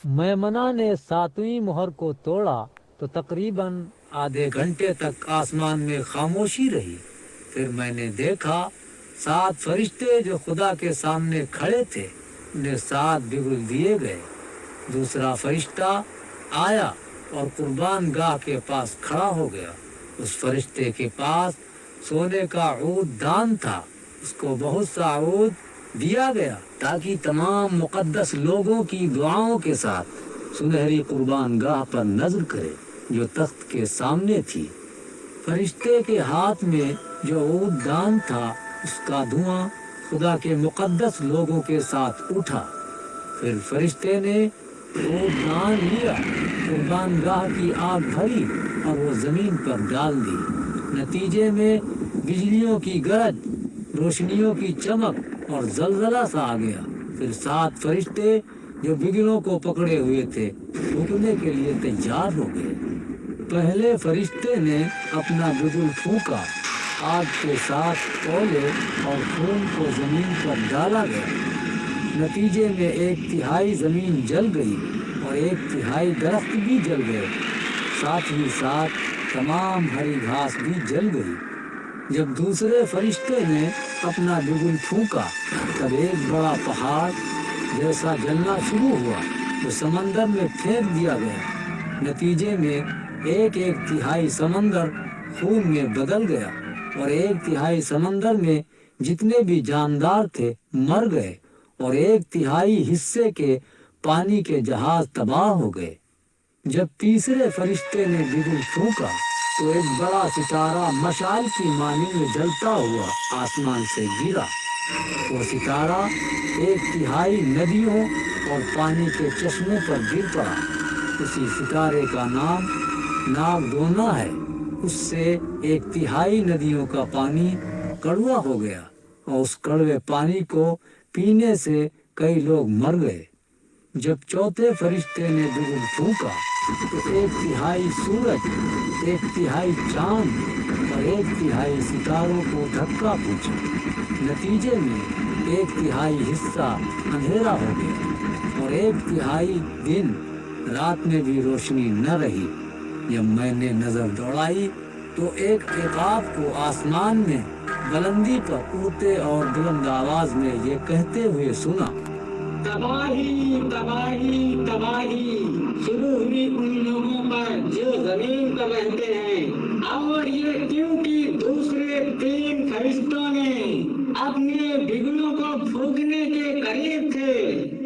میمنہ نے ساتویں مہر کو توڑا تو تقریباً آدھے گھنٹے تک آسمان میں خاموشی رہی۔ پھر میں نے دیکھا 7 فرشتے جو خدا کے سامنے کھڑے تھے، انہیں 7 بگل دیے گئے۔ دوسرا فرشتہ آیا اور قربان گاہ کے پاس کھڑا ہو گیا۔ اس فرشتے کے پاس سونے کا عود دان تھا، اس کو بہت سا عود دیا گیا تاکہ تمام مقدس لوگوں کی دعاؤں کے ساتھ سنہری قربان گاہ پر نظر کرے جو تخت کے سامنے تھی۔ فرشتے کے ہاتھ میں جو عود دان تھا، اس کا دھواں خدا کے مقدس لوگوں کے ساتھ اٹھا۔ پھر فرشتے نے عود دان لیا، قربان گاہ کی آگ بھری اور وہ زمین پر ڈال دی۔ نتیجے میں بجلیوں کی گرج، روشنیوں کی چمک اور زلزلہ سا آ گیا۔ پھر 7 فرشتے جو بگلوں کو پکڑے ہوئے تھے پھونکنے کے لیے تیار ہو گئے۔ پہلے فرشتے نے اپنا بگل پھونکا، آگ کے 7 اولے اور خون کو زمین پر ڈالا گیا۔ نتیجے میں 1/3 زمین جل گئی اور 1/3 درخت بھی جل گئے، ساتھ ہی ساتھ تمام ہری گھاس بھی جل گئی۔ جب دوسرے فرشتے نے اپنا بگل پھونکا تب ایک بڑا پہاڑ جیسا جلنا شروع ہوا، جو سمندر میں پھینک دیا گیا۔ نتیجے میں 1/3 سمندر خون میں بدل گیا اور 1/3 سمندر میں جتنے بھی جاندار تھے مر گئے اور 1/3 حصے کے پانی کے جہاز تباہ ہو گئے۔ جب تیسرے فرشتے نے بگل پھونکا تو ایک بڑا ستارہ مشعل کی مانند جلتا ہوا آسمان سے گرا۔ وہ ستارہ 1/3 ندیوں اور پانی کے چشموں پر گر پڑا۔ اسی ستارے کا نام ناگدونا ہے۔ اس سے 1/3 ندیوں کا پانی کڑوا ہو گیا اور اس کڑوے پانی کو پینے سے کئی لوگ مر گئے۔ جب چوتھے فرشتے نے بگل پھونکا تو 1/3 سورج، 1/3 چاند اور 1/3 ستاروں کو دھکا پہنچا۔ نتیجے میں 1/3 حصہ اندھیرا ہو گیا اور 1/3 دن رات میں بھی روشنی نہ رہی۔ جب میں نے نظر دوڑائی تو ایک عقاب کو آسمان میں بلندی پر اڑتے اور بلند آواز میں یہ کہتے ہوئے سنا، تباہی تباہی تباہی شروع ہوئی ان لوگوں پر جو زمین پر رہتے ہیں، اور یہ کیونکہ دوسرے 3 فرشتوں نے اپنے بگلوں کو پھونکنے کے قریب تھے